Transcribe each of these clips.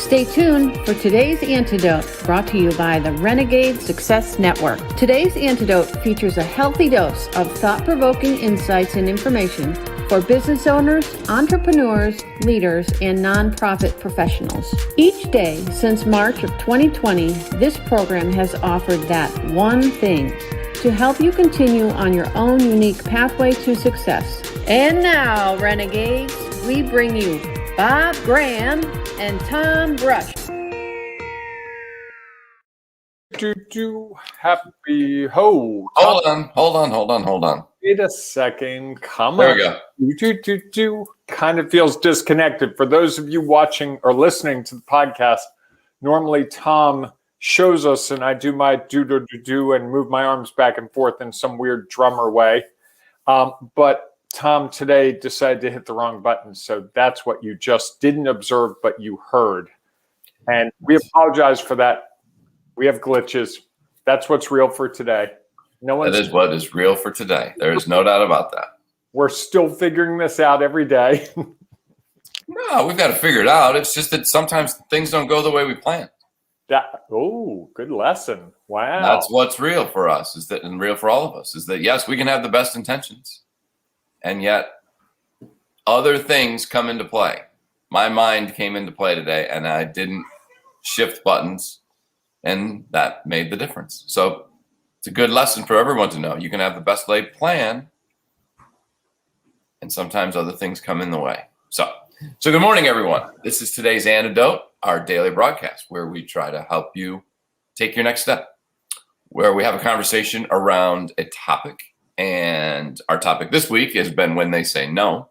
Stay tuned for today's Antidote, brought to you by the Renegade Success Network. Today's Antidote features a healthy dose of thought-provoking insights and information for business owners, entrepreneurs, leaders, and nonprofit professionals. Each day since March of 2020, this program has offered that one thing to help you continue on your own unique pathway to success. And now, Renegades, we bring you Bob Graham and Tom Brush. Happy ho. Hold on. Wait a second. Come there on. we go. Kind of feels disconnected. For those of you watching or listening to the podcast, normally Tom shows us and I do my do and move my arms back and forth in some weird drummer way. But Tom today decided to hit the wrong button. So that's what you just didn't observe, but you heard. And we apologize for that. We have glitches. That's what's real for today. That is what is real for today. There is no doubt about that. We're still figuring this out every day. No, we've got to figure it out. It's just that sometimes things don't go the way we planned. Good lesson. Wow. That's what's real for us, and real for all of us, is that yes, we can have the best intentions, and yet other things come into play. My mind came into play today, and I didn't shift buttons, and that made the difference. So it's a good lesson for everyone to know. You can have the best laid plan, and sometimes other things come in the way. So good morning, everyone. This is today's Antidote, our daily broadcast, where we try to help you take your next step, where we have a conversation around a topic. And our topic this week has been when they say no,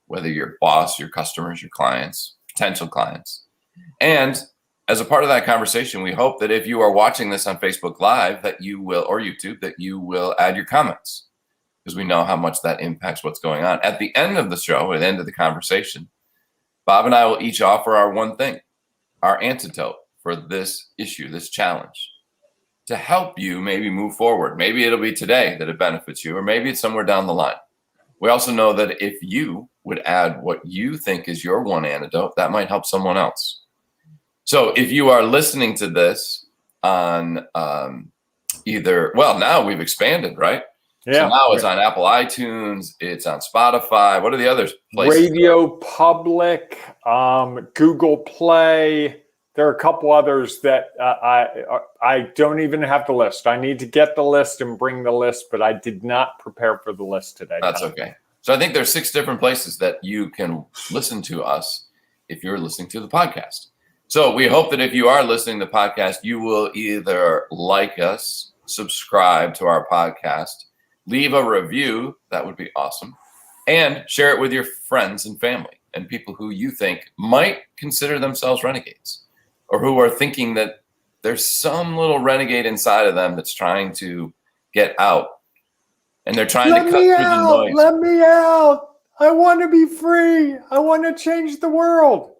whether your boss, your customers, your clients, potential clients. And as a part of that conversation, we hope that if you are watching this on Facebook Live, that you will, or YouTube, that you will add your comments, because we know how much that impacts what's going on. At the end of the show, at the end of the conversation, Bob and I will each offer our one thing, our antidote for this issue, this challenge, to help you maybe move forward. Maybe it'll be today that it benefits you, or maybe it's somewhere down the line. We also know that if you would add what you think is your one antidote, that might help someone else. So if you are listening to this on now we've expanded, right? Yeah. So now it's on Apple iTunes, it's on Spotify. What are the other places? Radio Public, Google Play. There are a couple others that I don't even have the list. I need to get the list and bring the list, but I did not prepare for the list today. That's okay. So I think there's 6 different places that you can listen to us if you're listening to the podcast. So we hope that if you are listening to the podcast, you will either like us, subscribe to our podcast, leave a review. That would be awesome. And share it with your friends and family and people who you think might consider themselves renegades, or who are thinking that there's some little renegade inside of them that's trying to get out. And they're trying to cut through the noise. Let me out. I want to be free. I want to change the world.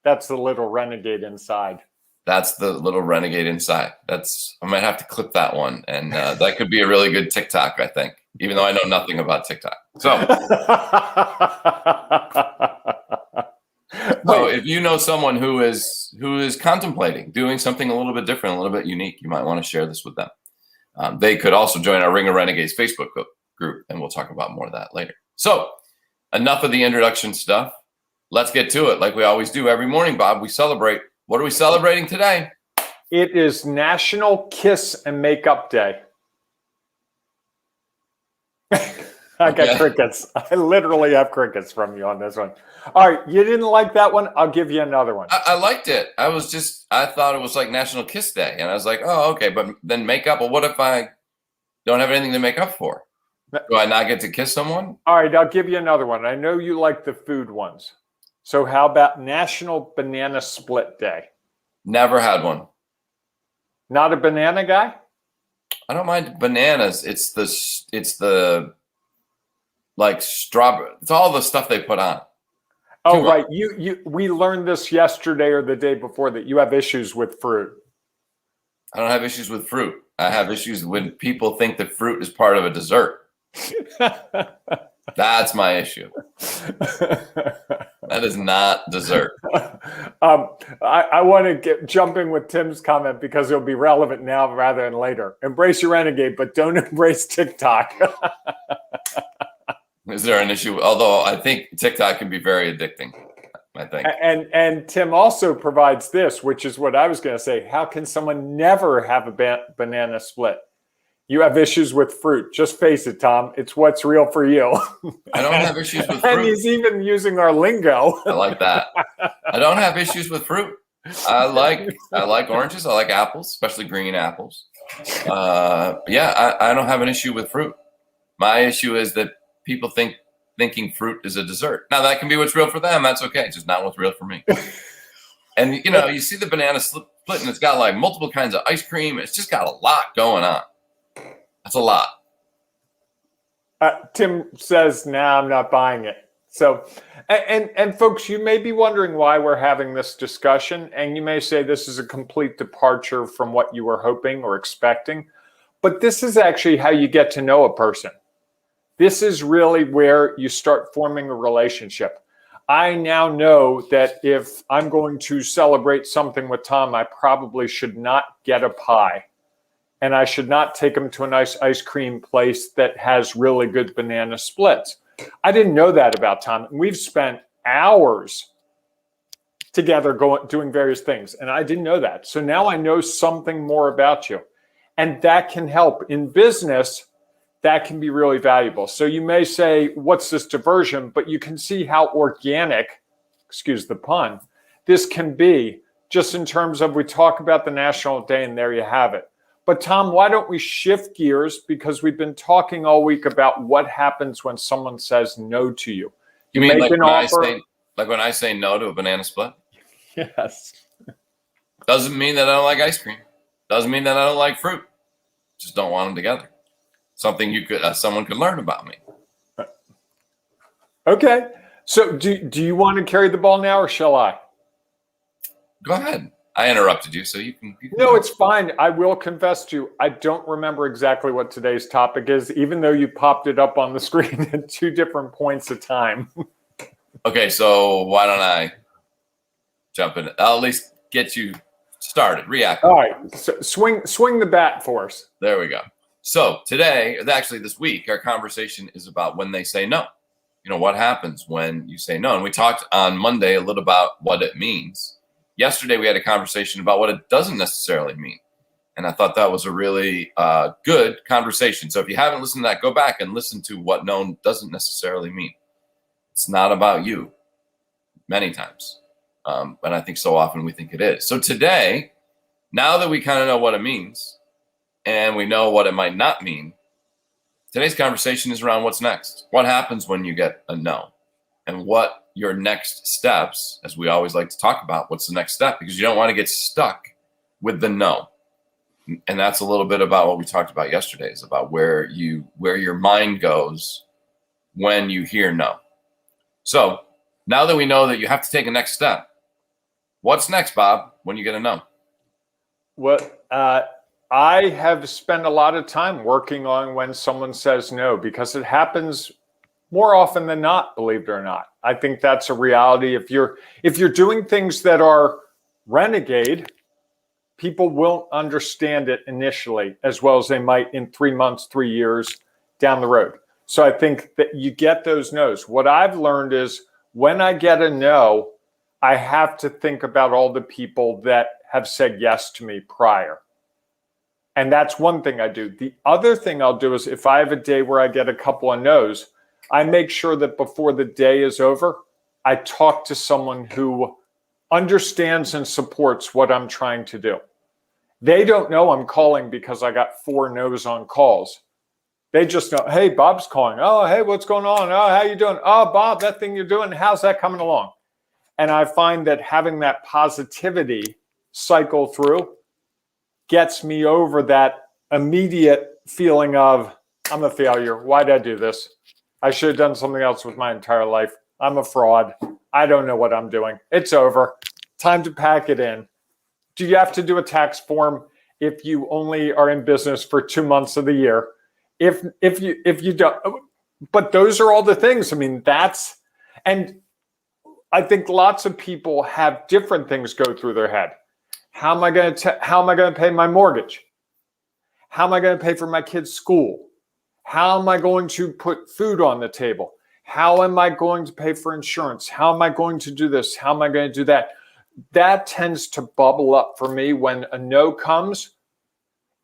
That's the little renegade inside. That's the little renegade inside. I might have to clip that one. And that could be a really good TikTok, I think, even though I know nothing about TikTok. So if you know someone who is contemplating doing something a little bit different, a little bit unique, you might want to share this with them. They could also join our Ring of Renegades Facebook group, and we'll talk about more of that later. So enough of the introduction stuff. Let's get to it like we always do every morning, Bob. We celebrate. What are we celebrating today? It is National Kiss and Makeup Day. I got crickets. I literally have crickets from you on this one. All right. You didn't like that one? I'll give you another one. I liked it. I thought it was like National Kiss Day. And I was like, oh, okay. But then makeup. Well, what if I don't have anything to make up for? Do I not get to kiss someone? All right. I'll give you another one. I know you like the food ones. So how about National Banana Split Day? Never had one. Not a banana guy? I don't mind bananas. It's the like strawberry. It's all the stuff they put on. Oh, right. We learned this yesterday or the day before that you have issues with fruit. I don't have issues with fruit. I have issues when people think that fruit is part of a dessert. That's my issue. That is not dessert. I want to jump in with Tim's comment because it'll be relevant now rather than later. Embrace your renegade, but don't embrace TikTok. Is there an issue? Although I think TikTok can be very addicting. I think. And Tim also provides this, which is what I was going to say. How can someone never have a banana split? You have issues with fruit. Just face it, Tom. It's what's real for you. I don't have issues with fruit. And he's even using our lingo. I like that. I don't have issues with fruit. I like oranges. I like apples, especially green apples. I don't have an issue with fruit. My issue is that people thinking fruit is a dessert. Now that can be what's real for them. That's okay. It's just not what's real for me. And you see the banana split, and it's got like multiple kinds of ice cream. It's just got a lot going on. That's a lot. Tim says, "Nah, I'm not buying it." So, and folks, you may be wondering why we're having this discussion, and you may say this is a complete departure from what you were hoping or expecting, but this is actually how you get to know a person. This is really where you start forming a relationship. I now know that if I'm going to celebrate something with Tom, I probably should not get a pie. And I should not take him to a nice ice cream place that has really good banana splits. I didn't know that about Tom. We've spent hours together doing various things, and I didn't know that. So now I know something more about you. And that can help. In business, that can be really valuable. So you may say, what's this diversion? But you can see how organic, excuse the pun, this can be just in terms of we talk about the National Day, and there you have it. But Tom, why don't we shift gears? Because we've been talking all week about what happens when someone says no to you. You mean like when I say no to a banana split? Yes. Doesn't mean that I don't like ice cream. Doesn't mean that I don't like fruit. Just don't want them together. Something someone could learn about me. Okay. So do you want to carry the ball now, or shall I? Go ahead. I interrupted you, so you can. No, it's fine. I will confess to you, I don't remember exactly what today's topic is, even though you popped it up on the screen at 2 different points of time. Okay, so why don't I jump in? I'll at least get you started, react. All right, so swing the bat for us. There we go. So today, actually this week, our conversation is about when they say no. What happens when you say no? And we talked on Monday a little about what it means. Yesterday, we had a conversation about what it doesn't necessarily mean. And I thought that was a really good conversation. So if you haven't listened to that, go back and listen to what no doesn't necessarily mean. It's not about you many times. But I think so often we think it is. So today, now that we kind of know what it means and we know what it might not mean, today's conversation is around what's next. What happens when you get a no? And what your next steps, as we always like to talk about, what's the next step? Because you don't want to get stuck with the no. And that's a little bit about what we talked about yesterday, is about where your mind goes when you hear no. So now that we know that you have to take a next step, what's next, Bob, when you get a no? Well, I have spent a lot of time working on when someone says no, because it happens more often than not, believe it or not. I think that's a reality. If you're doing things that are renegade, people won't understand it initially as well as they might in 3 months, 3 years down the road. So I think that you get those no's. What I've learned is when I get a no, I have to think about all the people that have said yes to me prior. And that's one thing I do. The other thing I'll do is if I have a day where I get a couple of no's, I make sure that before the day is over, I talk to someone who understands and supports what I'm trying to do. They don't know I'm calling because I got 4 no's on calls. They just know, hey, Bob's calling. Oh, hey, what's going on? Oh, how you doing? Oh, Bob, that thing you're doing, how's that coming along? And I find that having that positivity cycle through gets me over that immediate feeling of, I'm a failure. Why did I do this? I should have done something else with my entire life. I'm a fraud. I don't know what I'm doing. It's over. Time to pack it in. Do you have to do a tax form if you only are in business for 2 months of the year? If you don't, but those are all the things. I mean, and I think lots of people have different things go through their head. How am I going to pay my mortgage? How am I going to pay for my kids' school? How am I going to put food on the table? How am I going to pay for insurance? How am I going to do this? How am I going to do that? That tends to bubble up for me when a no comes.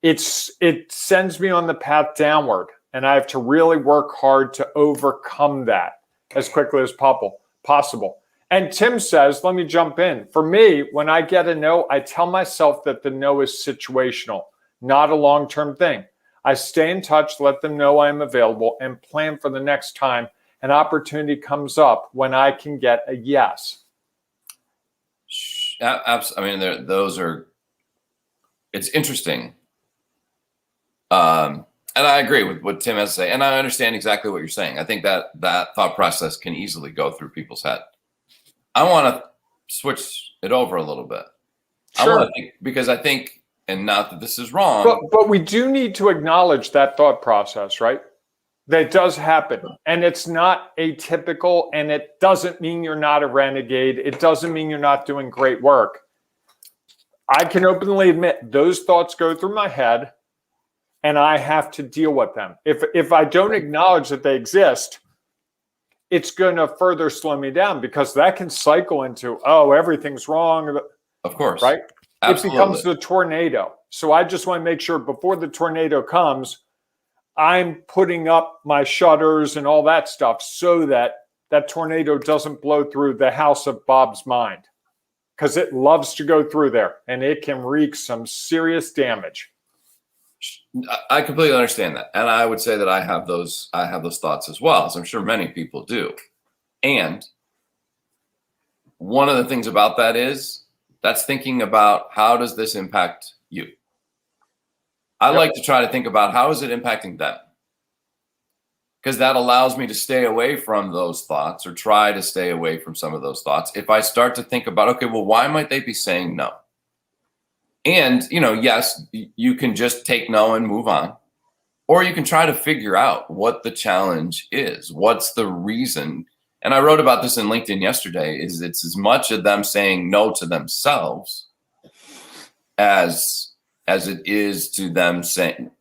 It sends me on the path downward, and I have to really work hard to overcome that as quickly as possible. And Tim says, let me jump in. For me, when I get a no, I tell myself that the no is situational, not a long-term thing. I stay in touch, let them know I am available, and plan for the next time an opportunity comes up when I can get a yes. I mean, it's interesting. And I agree with what Tim has to say. And I understand exactly what you're saying. I think that thought process can easily go through people's head. I want to switch it over a little bit. Sure. Because I think, and not that this is wrong. But we do need to acknowledge that thought process, right? That does happen. And it's not atypical, and it doesn't mean you're not a renegade. It doesn't mean you're not doing great work. I can openly admit those thoughts go through my head, and I have to deal with them. If I don't acknowledge that they exist, it's going to further slow me down, because that can cycle into, oh, everything's wrong. Of course. Right? Absolutely. It becomes the tornado. So I just want to make sure before the tornado comes, I'm putting up my shutters and all that stuff so that that tornado doesn't blow through the house of Bob's mind, because it loves to go through there and it can wreak some serious damage. I completely understand that. And I would say that I have those thoughts as well, as I'm sure many people do. And one of the things about that is that's thinking about, how does this impact you? I like to try to think about, how is it impacting them? Because that allows me to stay away from those thoughts, or try to stay away from some of those thoughts. If I start to think about, okay, well, why might they be saying no? And, yes, you can just take no and move on. Or you can try to figure out what the challenge is. What's the reason? And I wrote about this in LinkedIn yesterday, is it's as much of them saying no to themselves as it is to them saying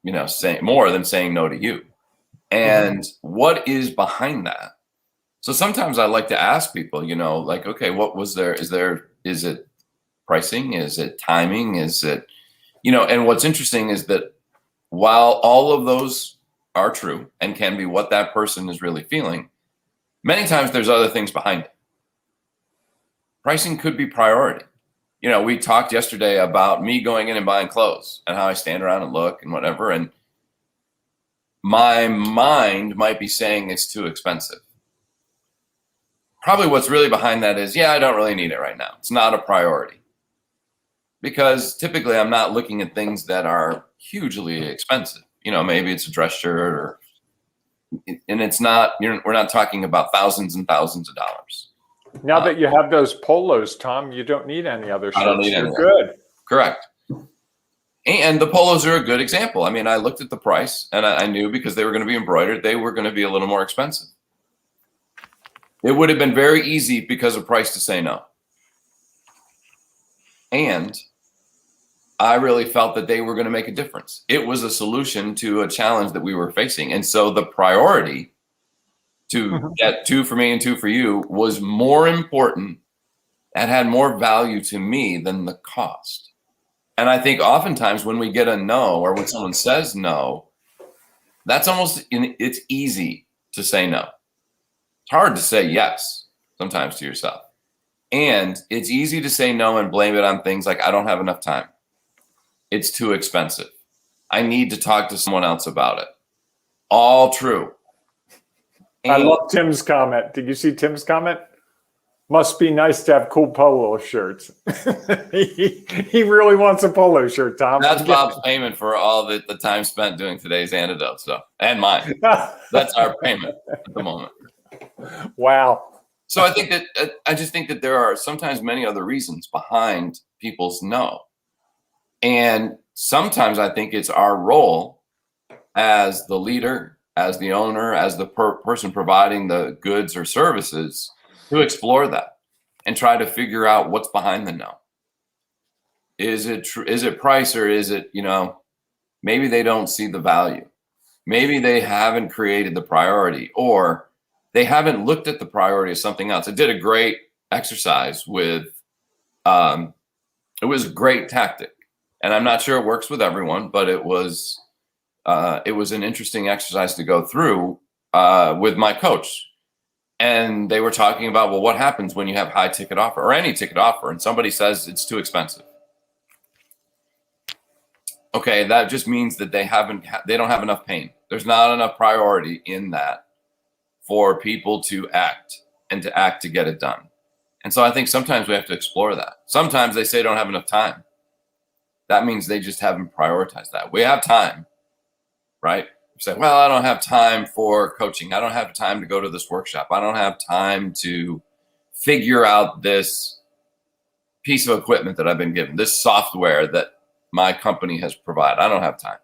more than saying no to you. And what is behind that? So sometimes I like to ask people, like, okay, what was there? Is it pricing? Is it timing? Is it, and what's interesting is that while all of those are true and can be what that person is really feeling, many times there's other things behind it. Pricing could be priority. We talked yesterday about me going in and buying clothes and how I stand around and look and whatever. And my mind might be saying it's too expensive. Probably what's really behind that is, I don't really need it right now. It's not a priority. Because typically I'm not looking at things that are hugely expensive. Maybe it's a dress shirt, and it's not, we're not talking about thousands and thousands of dollars. Now that you have those polos, Tom, you don't need any other shirts. I don't need any. Good. Correct. And the polos are a good example. I mean, I looked at the price, and I knew, because they were going to be embroidered, they were going to be a little more expensive. It would have been very easy, because of price, to say no. And I really felt that they were going to make a difference. It was a solution to a challenge that we were facing. And so the priority to get 2 for me and 2 for you was more important, and had more value to me than the cost. And I think oftentimes when we get a no, or when someone says no, it's easy to say no. It's hard to say yes sometimes to yourself. And it's easy to say no and blame it on things like, I don't have enough time. It's too expensive. I need to talk to someone else about it. All true. I love Tim's comment. Did you see Tim's comment? Must be nice to have cool polo shirts. he really wants a polo shirt, Tom. That's Bob's payment for all the time spent doing today's Antidote stuff, and mine. That's our payment at the moment. Wow. So I just think that there are sometimes many other reasons behind people's no. And sometimes I think it's our role as the leader, as the owner, as the person providing the goods or services, to explore that. and try to figure out what's behind the no. Is it price, or is it, maybe they don't see the value. Maybe they haven't created the priority, or they haven't looked at the priority of something else. I did a great exercise with, it was a great tactic, and I'm not sure it works with everyone, but it was an interesting exercise to go through with my coach. And they were talking about, well, what happens when you have high ticket offer or any ticket offer and somebody says it's too expensive? Okay, that just means that they don't have enough pain. There's not enough priority in that for people to act to get it done. And so I think sometimes we have to explore that. Sometimes they say don't have enough time. That means they just haven't prioritized that. We have time, right? You say, well, I don't have time for coaching. I don't have time to go to this workshop. I don't have time to figure out this piece of equipment that I've been given, this software that my company has provided. I don't have time.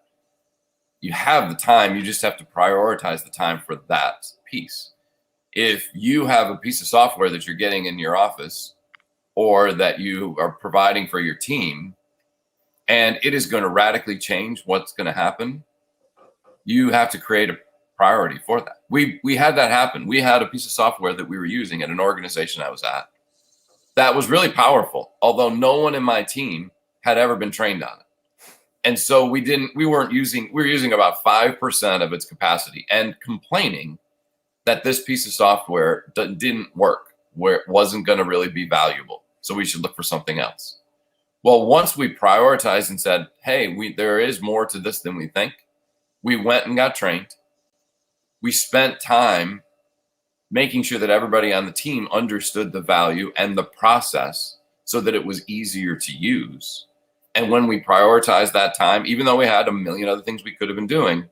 You have the time. You just have to prioritize the time for that piece. If you have a piece of software that you're getting in your office or that you are providing for your team, and it is going to radically change what's going to happen, you have to create a priority for that. We had that happen. We had a piece of software that we were using at an organization I was at that was really powerful, although no one in my team had ever been trained on it. And so we were using about 5% of its capacity and complaining that this piece of software didn't work, where it wasn't going to really be valuable. So we should look for something else. Well, once we prioritized and said, hey, there is more to this than we think, we went and got trained. We spent time making sure that everybody on the team understood the value and the process so that it was easier to use. And when we prioritized that time, even though we had a million other things we could have been doing,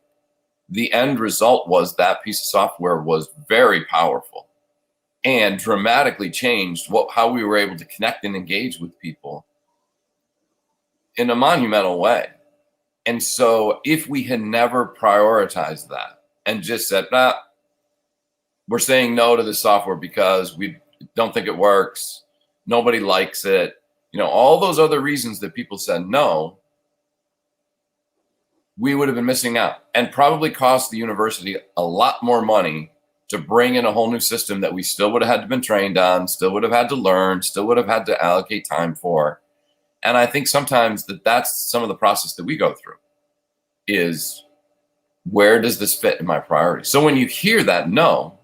the end result was that piece of software was very powerful and dramatically changed how we were able to connect and engage with people in a monumental way. And so if we had never prioritized that and just said, we're saying no to this software because we don't think it works, nobody likes it, all those other reasons that people said no, we would have been missing out and probably cost the university a lot more money to bring in a whole new system that we still would have had to been trained on, still would have had to learn, still would have had to allocate time for. And I think sometimes that's some of the process that we go through is, where does this fit in my priority? So when you hear that no,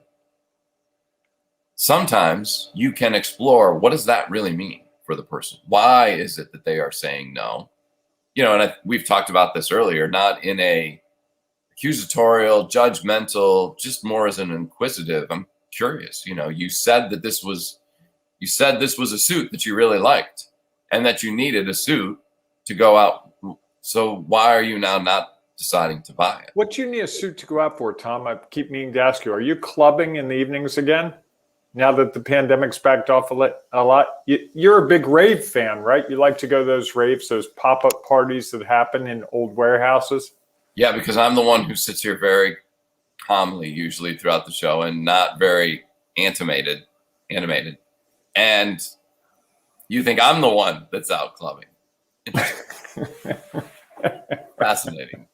sometimes you can explore, what does that really mean for the person? Why is it that they are saying no? And we've talked about this earlier, not in a accusatorial, judgmental, just more as an inquisitive. I'm curious. You said this was a suit that you really liked and that you needed a suit to go out. So why are you now not deciding to buy it? What do you need a suit to go out for, Tom? I keep meaning to ask you. Are you clubbing in the evenings again? Now that the pandemic's backed off a lot, you're a big rave fan, right? You like to go to those raves, those pop-up parties that happen in old warehouses? Yeah, because I'm the one who sits here very calmly, usually throughout the show, and not very animated. And you think I'm the one that's out clubbing. Fascinating.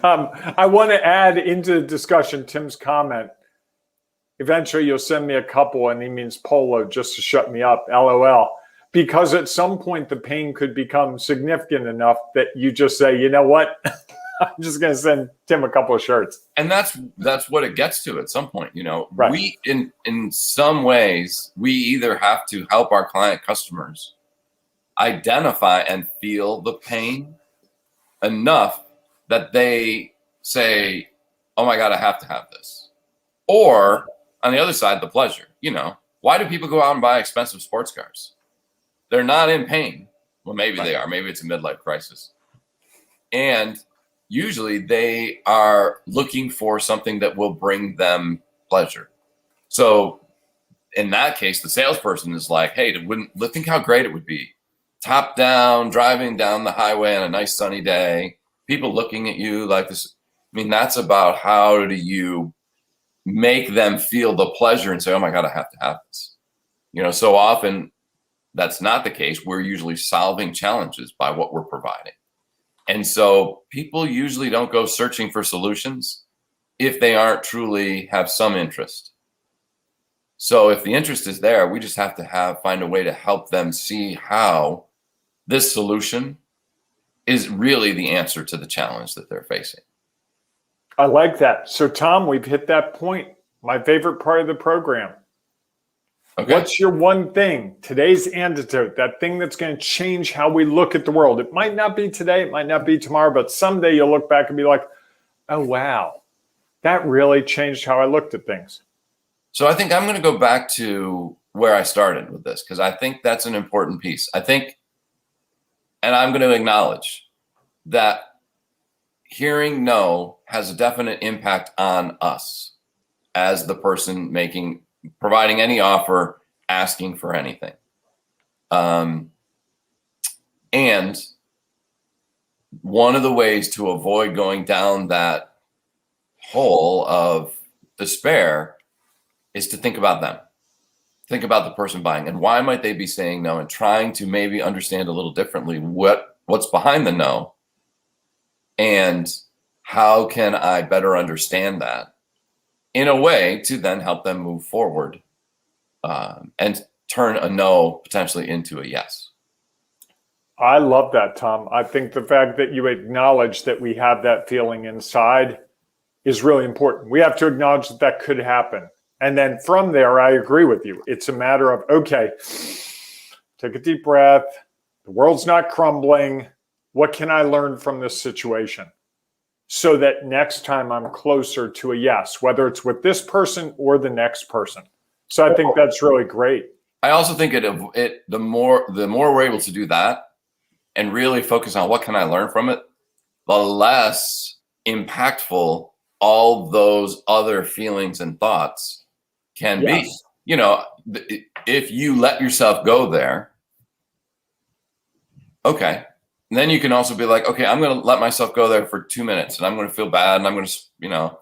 I want to add into the discussion Tim's comment. Eventually, you'll send me a couple, and he means polo, just to shut me up, LOL. Because at some point, the pain could become significant enough that you just say, you know what? I'm just going to send Tim a couple of shirts. And that's what it gets to at some point. Right. We, in some ways, we either have to help our client customers identify and feel the pain enough that they say, oh my God, I have to have this. Or on the other side, the pleasure. Why do people go out and buy expensive sports cars? They're not in pain. Well, maybe they are. Maybe it's a midlife crisis. And usually they are looking for something that will bring them pleasure. So in that case, the salesperson is like, hey, think how great it would be. Top down, driving down the highway on a nice sunny day, people looking at you like this. That's about how do you make them feel the pleasure and say, oh my God, I have to have this. So often that's not the case. We're usually solving challenges by what we're providing. And so people usually don't go searching for solutions if they aren't truly have some interest. So if the interest is there, we just have to find a way to help them see how this solution is really the answer to the challenge that they're facing. I like that. So Tom, we've hit that point. My favorite part of the program. Okay. What's your one thing, today's antidote, that thing that's going to change how we look at the world? It might not be today, it might not be tomorrow, but someday you'll look back and be like, oh, wow, that really changed how I looked at things. So I think I'm going to go back to where I started with this, because I think that's an important piece. I think, and I'm going to acknowledge that hearing no has a definite impact on us as the person providing any offer, asking for anything. And one of the ways to avoid going down that hole of despair is to think about them. Think about the person buying and why might they be saying no, and trying to maybe understand a little differently what's behind the no, and how can I better understand that in a way to then help them move forward and turn a no potentially into a yes. I love that, Tom. I think the fact that you acknowledge that we have that feeling inside is really important. We have to acknowledge that that could happen. And then from there, I agree with you. It's a matter of, okay, take a deep breath. The world's not crumbling. What can I learn from this situation? So that next time I'm closer to a yes, whether it's with this person or the next person. So I think that's really great. I also think the more we're able to do that and really focus on what can I learn from it, the less impactful all those other feelings and thoughts can be. If you let yourself go there, okay. And then you can also be like, okay, I'm going to let myself go there for 2 minutes and I'm going to feel bad and I'm going to,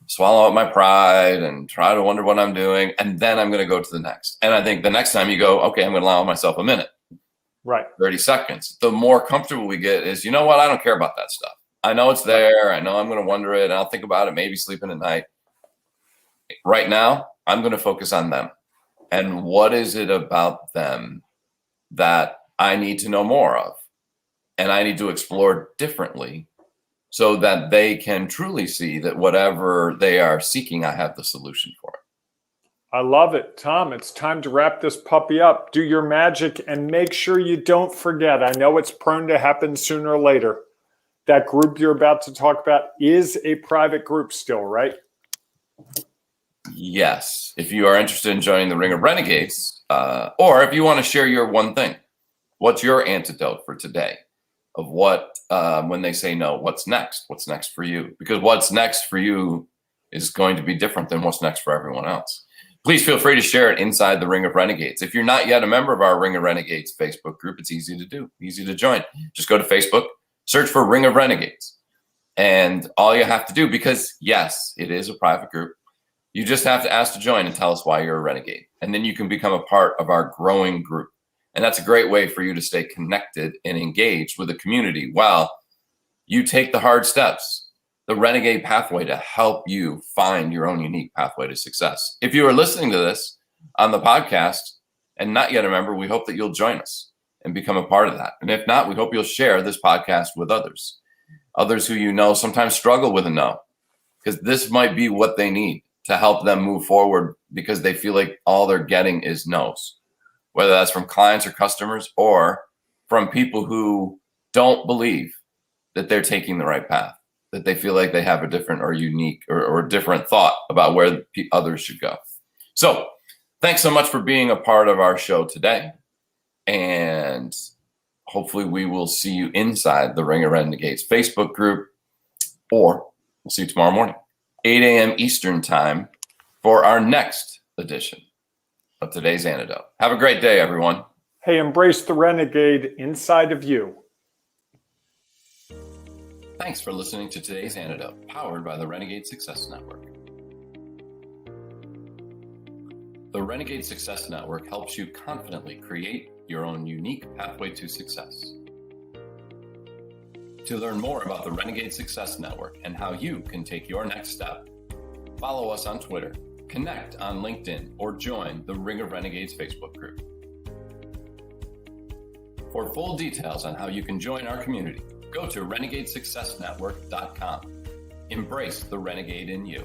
swallow up my pride and try to wonder what I'm doing. And then I'm going to go to the next. And I think the next time you go, okay, I'm going to allow myself a minute. Right. 30 seconds. The more comfortable we get is, you know what? I don't care about that stuff. I know it's there. I know I'm going to wonder it and I'll think about it, maybe sleeping at night. Right now, I'm going to focus on them. And what is it about them that I need to know more of? And I need to explore differently so that they can truly see that whatever they are seeking, I have the solution for it. I love it. Tom, it's time to wrap this puppy up. Do your magic and make sure you don't forget. I know it's prone to happen sooner or later. That group you're about to talk about is a private group still, right? Yes. If you are interested in joining the Ring of Renegades, or if you want to share your one thing, what's your antidote for today? Of what, when they say no, what's next? What's next for you? Because what's next for you is going to be different than what's next for everyone else. Please feel free to share it inside the Ring of Renegades. If you're not yet a member of our Ring of Renegades Facebook group, it's easy to do, easy to join. Just go to Facebook, search for Ring of Renegades. And all you have to do, because yes, it is a private group, you just have to ask to join and tell us why you're a renegade. And then you can become a part of our growing group. And that's a great way for you to stay connected and engaged with the community while you take the hard steps, the renegade pathway to help you find your own unique pathway to success. If you are listening to this on the podcast and not yet a member, we hope that you'll join us and become a part of that. And if not, we hope you'll share this podcast with others who sometimes struggle with a no, because this might be what they need to help them move forward because they feel like all they're getting is no's. Whether that's from clients or customers or from people who don't believe that they're taking the right path, that they feel like they have a different or unique or different thought about where others should go. So thanks so much for being a part of our show today. And hopefully we will see you inside the Ring of Renegades Facebook group, or we'll see you tomorrow morning, 8 a.m. Eastern time for our next edition of today's Antidote. Have a great day, everyone. Hey, embrace the renegade inside of you. Thanks for listening to today's Antidote, powered by the Renegade Success Network. The Renegade Success Network helps you confidently create your own unique pathway to success. To learn more about the Renegade Success Network and how you can take your next step, follow us on Twitter, connect on LinkedIn, or join the Ring of Renegades Facebook group. For full details on how you can join our community, go to renegadesuccessnetwork.com. Embrace the renegade in you.